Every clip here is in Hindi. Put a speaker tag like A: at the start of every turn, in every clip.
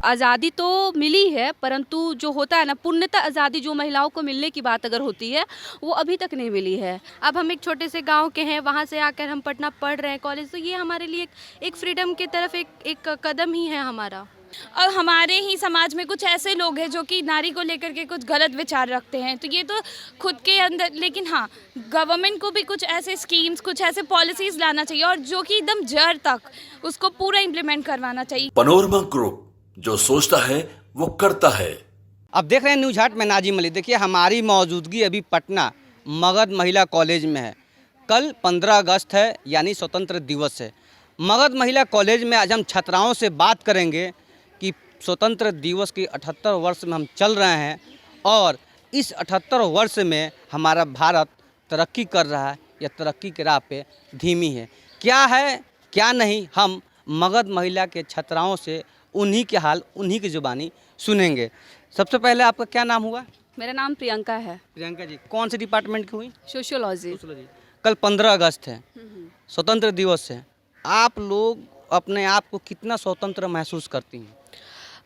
A: आज़ादी तो मिली है, परंतु जो होता है ना पूर्णतः आज़ादी जो महिलाओं को मिलने की बात अगर होती है वो अभी तक नहीं मिली है।
B: अब हम एक छोटे से गांव के हैं, वहाँ से आकर हम पटना पढ़ रहे हैं कॉलेज, तो ये हमारे लिए एक फ्रीडम की तरफ एक कदम ही है हमारा।
C: और हमारे ही समाज में कुछ ऐसे लोग हैं जो कि नारी को लेकर के कुछ गलत विचार रखते हैं, तो ये तो खुद के अंदर, लेकिन हाँ गवर्नमेंट को भी कुछ ऐसे स्कीम्स, कुछ ऐसे पॉलिसीज लाना चाहिए और जो कि एकदम जड़ तक उसको पूरा इम्प्लीमेंट करवाना चाहिए।
D: पनोरमा ग्रुप, जो सोचता है वो करता है।
E: अब देख रहे हैं न्यूज़ हट में नाजिम अली। देखिए हमारी मौजूदगी अभी पटना मगध महिला कॉलेज में है। कल 15 अगस्त है, यानी स्वतंत्र दिवस है। मगध महिला कॉलेज में आज हम छात्राओं से बात करेंगे कि स्वतंत्र दिवस की 78 वर्ष में हम चल रहे हैं और इस 78 वर्ष में हमारा भारत तरक्की कर रहा है या तरक्की के राह पे धीमी है, क्या है क्या नहीं, हम मगध महिला के छात्राओं से उन्हीं के हाल, उन्हीं की ज़ुबानी सुनेंगे। सबसे पहले आपका क्या नाम हुआ?
A: मेरा नाम प्रियंका है।
E: प्रियंका जी, कौन से डिपार्टमेंट की हुई?
A: सोशियोलॉजी।
E: कल 15 अगस्त है, स्वतंत्र दिवस है। आप लोग अपने आप को कितना स्वतंत्र महसूस करती हैं?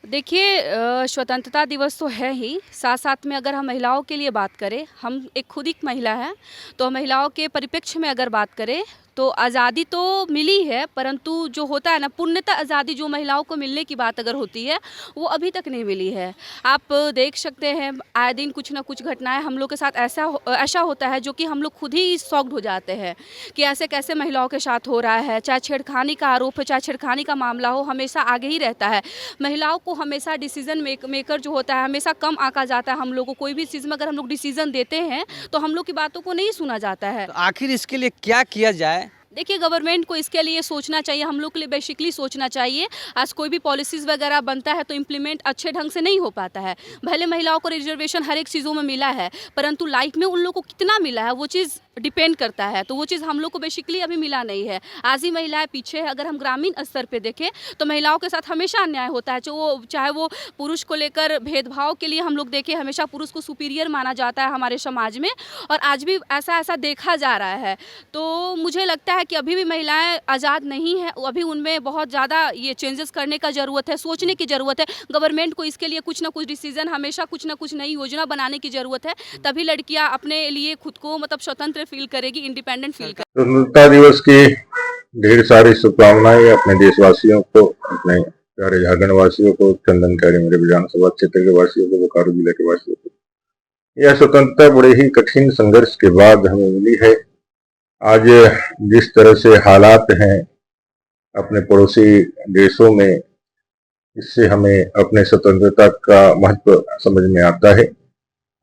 A: देखिए, स्वतंत्रता दिवस तो है ही, साथ साथ में अगर हम महिलाओं के लिए बात करें, हम एक खुद एक महिला है, तो महिलाओं के परिप्रेक्ष्य में अगर बात करें तो आज़ादी तो मिली है, परंतु जो होता है ना पूर्णतः आज़ादी जो महिलाओं को मिलने की बात अगर होती है वो अभी तक नहीं मिली है। आप देख सकते हैं आए दिन कुछ ना कुछ घटनाएं हम लोग के साथ ऐसा होता है जो कि हम लोग खुद ही शॉक्ड हो जाते हैं कि ऐसे कैसे महिलाओं के साथ हो रहा है। चाहे छेड़खानी का आरोप है, चाहे छेड़खानी का मामला हो, हमेशा आगे ही रहता है। महिलाओं को हमेशा डिसीजन मेकर जो होता है हमेशा कम आंका जाता है। हम लोग को कोई भी चीज़ में अगर हम लोग डिसीजन देते हैं तो हम लोग की बातों को नहीं सुना जाता है।
E: तो आखिर इसके लिए क्या किया जाए?
A: देखिए, गवर्नमेंट को इसके लिए सोचना चाहिए, हम लोग के लिए बेसिकली सोचना चाहिए। आज कोई भी पॉलिसीज़ वगैरह बनता है तो इम्प्लीमेंट अच्छे ढंग से नहीं हो पाता है। भले महिलाओं को रिजर्वेशन हर एक चीज़ों में मिला है, परंतु लाइफ में उन लोगों को कितना मिला है वो चीज़ डिपेंड करता है। तो वो चीज़ हम लोग को बेसिकली अभी मिला नहीं है। आज ही महिलाएं पीछे है। अगर हम ग्रामीण स्तर पे देखें तो महिलाओं के साथ हमेशा अन्याय होता है, चाहे वो पुरुष को लेकर भेदभाव के लिए हम लोग देखें, हमेशा पुरुष को सुपीरियर माना जाता है हमारे समाज में, और आज भी ऐसा देखा जा रहा है। तो मुझे लगता है कि अभी भी महिलाएं आज़ाद नहीं है, अभी उनमें बहुत ज़्यादा ये चेंजेस करने का ज़रूरत है, सोचने की ज़रूरत है। गवर्नमेंट को इसके लिए कुछ ना कुछ डिसीजन, हमेशा कुछ ना कुछ नई योजना बनाने की ज़रूरत है, तभी लड़कियां अपने लिए खुद को मतलब स्वतंत्र फील करेगी, इंडिपेंडेंट फील करेगी।
F: स्वतंत्रता दिवस की ढेर सारी शुभकामनाएं अपने देशवासियों को, अपने प्यारे झारखंड वासियों को, चंदनकारी मेरे विधानसभा क्षेत्र के वासियों को, बोकारो जिले के वासियों को। यह स्वतंत्रता बड़े ही कठिन संघर्ष के बाद हमें मिली है। आज जिस तरह से हालात हैं अपने पड़ोसी देशों में, इससे हमें अपने स्वतंत्रता का महत्व समझ में आता है।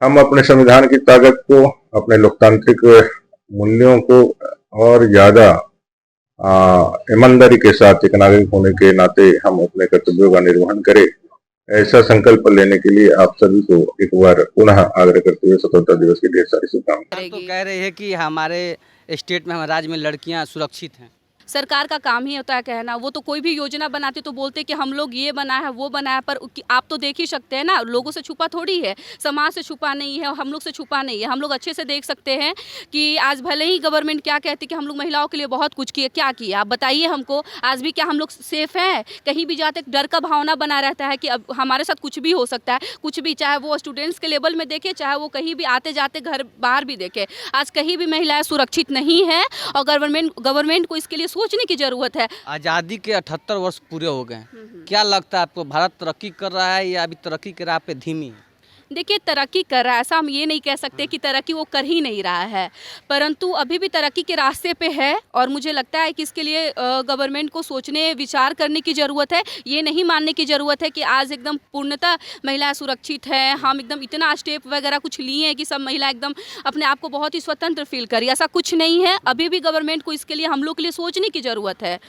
F: हम अपने संविधान की ताकत को, अपने लोकतांत्रिक मूल्यों को और ज्यादा ईमानदारी के साथ एक नागरिक होने के नाते हम अपने कर्तव्यों का निर्वहन करें, ऐसा संकल्प लेने के लिए आप सभी को एक बार पुनः आग्रह करते हुए स्वतंत्रता दिवस की ढेर सारी शुभकामनाएं।
E: तो कह रहे हैं कि हमारे स्टेट में, हमारे राज्य में लड़कियां सुरक्षित हैं।
A: सरकार का काम ही होता है कहना। वो तो कोई भी योजना बनाते तो बोलते कि हम लोग ये बनाया है, वो बनाया है, पर आप तो देख ही सकते हैं ना, लोगों से छुपा थोड़ी है, समाज से छुपा नहीं है, हम लोग से छुपा नहीं है। हम लोग अच्छे से देख सकते हैं कि आज भले ही गवर्नमेंट क्या कहती कि हम लोग महिलाओं के लिए बहुत कुछ किए, क्या किया आप बताइए हमको। आज भी क्या हम लोग सेफ हैं? कहीं भी जाते डर का भावना बना रहता है कि अब हमारे साथ कुछ भी हो सकता है, कुछ भी, चाहे वो स्टूडेंट्स के लेवल में देखे, चाहे वो कहीं भी आते जाते घर बाहर भी देखे। आज कहीं भी महिलाएं सुरक्षित नहीं है और गवर्नमेंट को इसके लिए सोचने की जरूरत है।
E: आज़ादी के 78 वर्ष पूरे हो गए, क्या लगता है आपको, भारत तरक्की कर रहा है या अभी तरक्की के राह पे धीमी है?
A: देखिए, तरक्की कर रहा है, ऐसा हम ये नहीं कह सकते कि तरक्की वो कर ही नहीं रहा है, परंतु अभी भी तरक्की के रास्ते पे है। और मुझे लगता है कि इसके लिए गवर्नमेंट को सोचने विचार करने की ज़रूरत है। ये नहीं मानने की ज़रूरत है कि आज एकदम पूर्णतः महिलाएं सुरक्षित हैं, हम एकदम इतना स्टेप वगैरह कुछ लिए हैं कि सब महिला एकदम अपने आप को बहुत ही स्वतंत्र फील करी, ऐसा कुछ नहीं है। अभी भी गवर्नमेंट को इसके लिए, हम लोग के लिए सोचने की ज़रूरत है।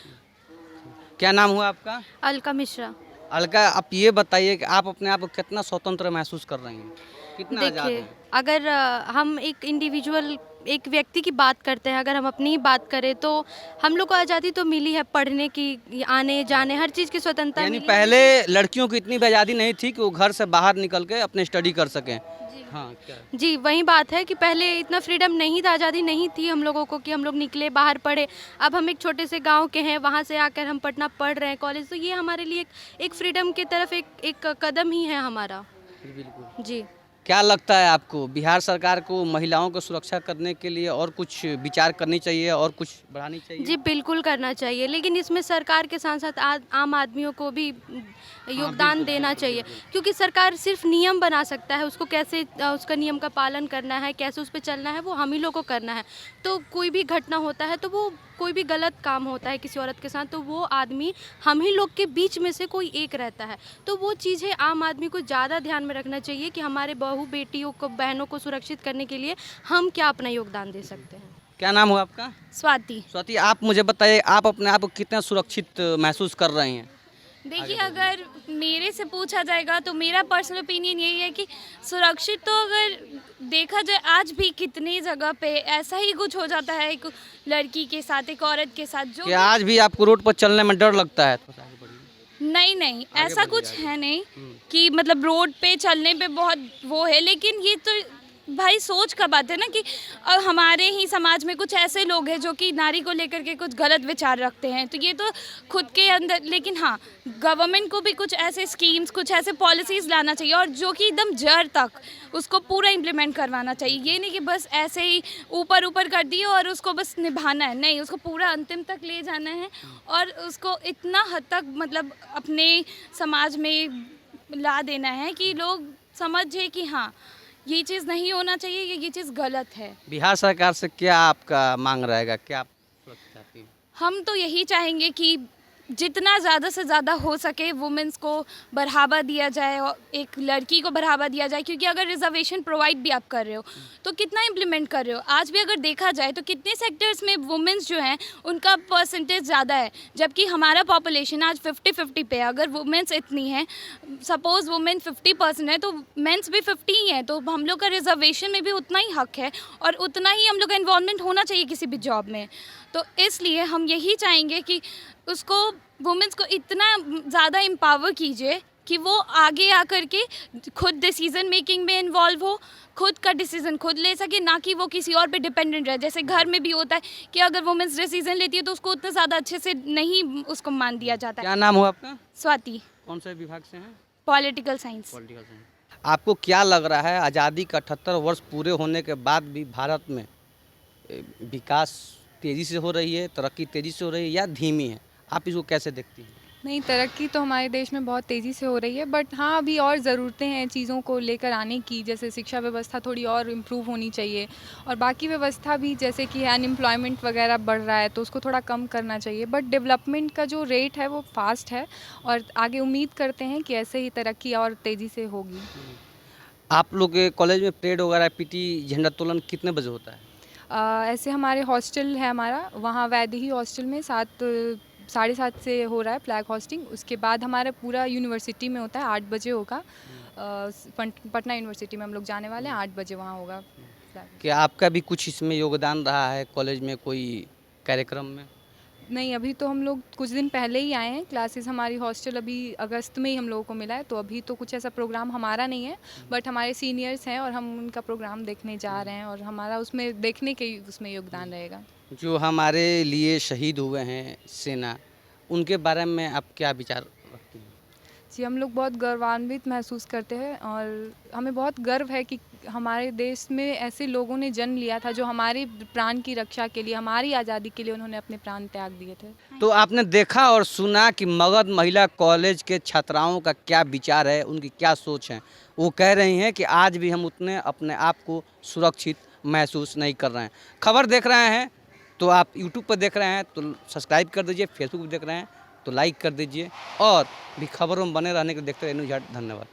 E: क्या नाम हुआ आपका?
B: अलका मिश्रा।
E: अलका, आप ये बताइए कि आप अपने आप को कितना स्वतंत्र महसूस कर रही हैं, कितना आज़ाद
B: देखिए,
E: हैं?
B: अगर हम एक इंडिविजुअल एक व्यक्ति की बात करते हैं, अगर हम अपनी ही बात करें तो हम लोग को आज़ादी तो मिली है, पढ़ने की, आने जाने, हर चीज़ की स्वतंत्रता
E: यानी
B: मिली है।
E: पहले लड़कियों को इतनी भी आज़ादी नहीं थी कि वो घर से बाहर निकल के अपने स्टडी कर सकें। हाँ क्या
B: जी, वही बात है कि पहले इतना फ्रीडम नहीं था, आज़ादी नहीं थी हम लोगों को कि हम लोग निकले बाहर पढ़े। अब हम एक छोटे से गांव के हैं, वहाँ से आकर हम पटना पढ़ रहे हैं कॉलेज, तो ये हमारे लिए एक फ्रीडम की तरफ एक कदम ही है हमारा।
E: बिल्कुल।
B: जी।
E: क्या लगता है आपको बिहार सरकार को महिलाओं को सुरक्षा करने के लिए और कुछ विचार करनी चाहिए और कुछ बढ़ानी चाहिए?
B: जी, बिल्कुल करना चाहिए, लेकिन इसमें सरकार के साथ-साथ आम आदमियों को भी योगदान देना चाहिए, क्योंकि सरकार सिर्फ नियम बना सकता है, उसको कैसे उसका नियम का पालन करना है, कैसे उस पे चलना है, वो हम ही लोगों को करना है। तो कोई भी घटना होता है, तो वो कोई भी गलत काम होता है किसी औरत के साथ, तो वो आदमी हम ही लोग के बीच में से कोई एक रहता है। तो वो चीज़ें आम आदमी को ज़्यादा ध्यान में रखना चाहिए कि हमारे बहू बेटियों को, बहनों को सुरक्षित करने के लिए हम क्या अपना योगदान दे सकते हैं।
E: क्या नाम हुआ आपका?
C: स्वाति।
E: स्वाति, आप मुझे बताइए, आप अपने आप को कितना सुरक्षित महसूस कर रहे हैं?
C: देखिए, अगर मेरे से पूछा जाएगा तो मेरा पर्सनल ओपिनियन यही है कि सुरक्षित तो अगर देखा जाए आज भी कितनी जगह पे ऐसा ही कुछ हो जाता है एक लड़की के साथ, एक औरत के साथ, जो
E: क्या आज भी आपको रोड पर चलने में डर लगता है?
C: नहीं ऐसा कुछ है नहीं कि मतलब रोड पे चलने पे बहुत वो है, लेकिन ये तो भाई सोच का बात है ना कि हमारे ही समाज में कुछ ऐसे लोग हैं जो कि नारी को लेकर के कुछ गलत विचार रखते हैं, तो ये तो खुद के अंदर, लेकिन हाँ गवर्नमेंट को भी कुछ ऐसे स्कीम्स, कुछ ऐसे पॉलिसीज़ लाना चाहिए और जो कि एकदम जड़ तक उसको पूरा इम्प्लीमेंट करवाना चाहिए। ये नहीं कि बस ऐसे ही ऊपर ऊपर कर दिए और उसको बस निभाना है, नहीं, उसको पूरा अंतिम तक ले जाना है और उसको इतना हद तक मतलब अपने समाज में ला देना है कि लोग समझे कि हाँ ये चीज़ नहीं होना चाहिए, ये चीज़ गलत है।
E: बिहार सरकार से क्या आपका मांग रहेगा, क्या आप सुरक्षा चाहती हैं?
C: हम तो यही चाहेंगे कि जितना ज़्यादा से ज़्यादा हो सके वुमेंस को बढ़ावा दिया जाए और एक लड़की को बढ़ावा दिया जाए, क्योंकि अगर रिजर्वेशन प्रोवाइड भी आप कर रहे हो तो कितना इम्प्लीमेंट कर रहे हो। आज भी अगर देखा जाए तो कितने सेक्टर्स में वुमेंस जो हैं उनका परसेंटेज ज़्यादा है, जबकि हमारा पॉपुलेशन आज 50-50 पे है। अगर वुमेंस इतनी है, सपोज़ वुमेन 50% है तो मेंस भी 50 ही हैं, तो हम लोग का रिजर्वेशन में भी उतना ही हक है और उतना ही हम लोग का इन्वॉल्वमेंट होना चाहिए किसी भी जॉब में। तो इसलिए हम यही चाहेंगे कि उसको वुमेंस को इतना ज़्यादा एम्पावर कीजिए कि वो आगे आकर के खुद डिसीज़न मेकिंग में इन्वॉल्व हो, खुद का डिसीज़न खुद ले सके, ना कि वो किसी और पे डिपेंडेंट रहे। जैसे घर में भी होता है कि अगर वुमेंस डिसीज़न लेती है तो उसको उतना ज़्यादा अच्छे से नहीं उसको मान दिया जाता है।
E: क्या नाम हुआ आपका?
C: स्वाति,
E: कौन से विभाग से हैं?
C: Political science.
E: Political science. आपको क्या लग रहा है, आज़ादी का 78 वर्ष पूरे होने के बाद भी भारत में विकास तेज़ी से हो रही है, तरक्की तेज़ी से हो रही है या धीमी है? आप इसको कैसे देखती हैं?
G: नहीं, तरक्की तो हमारे देश में बहुत तेज़ी से हो रही है, बट हाँ अभी और ज़रूरतें हैं चीज़ों को लेकर आने की, जैसे शिक्षा व्यवस्था थोड़ी और इम्प्रूव होनी चाहिए और बाकी व्यवस्था भी, जैसे कि अनएम्प्लॉयमेंट वगैरह बढ़ रहा है तो उसको थोड़ा कम करना चाहिए। बट डेवलपमेंट का जो रेट है वो फास्ट है और आगे उम्मीद करते हैं कि ऐसे ही तरक्की और तेज़ी से होगी। आप
E: लोग के कॉलेज में परेड वगैरह, पीटी, झंडोत्तोलन कितने बजे होता है?
G: ऐसे हमारे हॉस्टल है हमारा, वहाँ वैदेही हॉस्टल में 7-7:30 से हो रहा है फ्लैग होस्टिंग। उसके बाद हमारा पूरा यूनिवर्सिटी में होता है, 8 बजे होगा। पटना यूनिवर्सिटी में हम लोग जाने वाले हैं, 8 बजे वहाँ होगा फ्लैग।
E: क्या आपका भी कुछ इसमें योगदान रहा है कॉलेज में कोई कार्यक्रम में?
G: नहीं, अभी तो हम लोग कुछ दिन पहले ही आए हैं। क्लासेस हमारी हॉस्टल अभी अगस्त में ही हम लोगों को मिला है, तो अभी तो कुछ ऐसा प्रोग्राम हमारा नहीं है, बट हमारे सीनियर्स हैं और हम उनका प्रोग्राम देखने जा रहे हैं और हमारा उसमें देखने के उसमें योगदान रहेगा।
E: जो हमारे लिए शहीद हुए हैं सेना, उनके बारे में आप क्या विचार रखती हैं?
G: जी, हम लोग बहुत गौरवान्वित महसूस करते हैं और हमें बहुत गर्व है कि हमारे देश में ऐसे लोगों ने जन्म लिया था जो हमारे प्राण की रक्षा के लिए, हमारी आज़ादी के लिए उन्होंने अपने प्राण त्याग दिए थे।
E: तो आपने देखा और सुना कि मगध महिला कॉलेज के छात्राओं का क्या विचार है, उनकी क्या सोच है। वो कह रही हैं कि आज भी हम उतने अपने आप को सुरक्षित महसूस नहीं कर रहे हैं। खबर देख रहे हैं तो आप यूट्यूब पर देख रहे हैं तो सब्सक्राइब कर दीजिए, फेसबुक पर देख रहे हैं तो लाइक कर दीजिए और भी खबरों में बने रहने के लिए देखते रहिए न्यूज़ हट। धन्यवाद।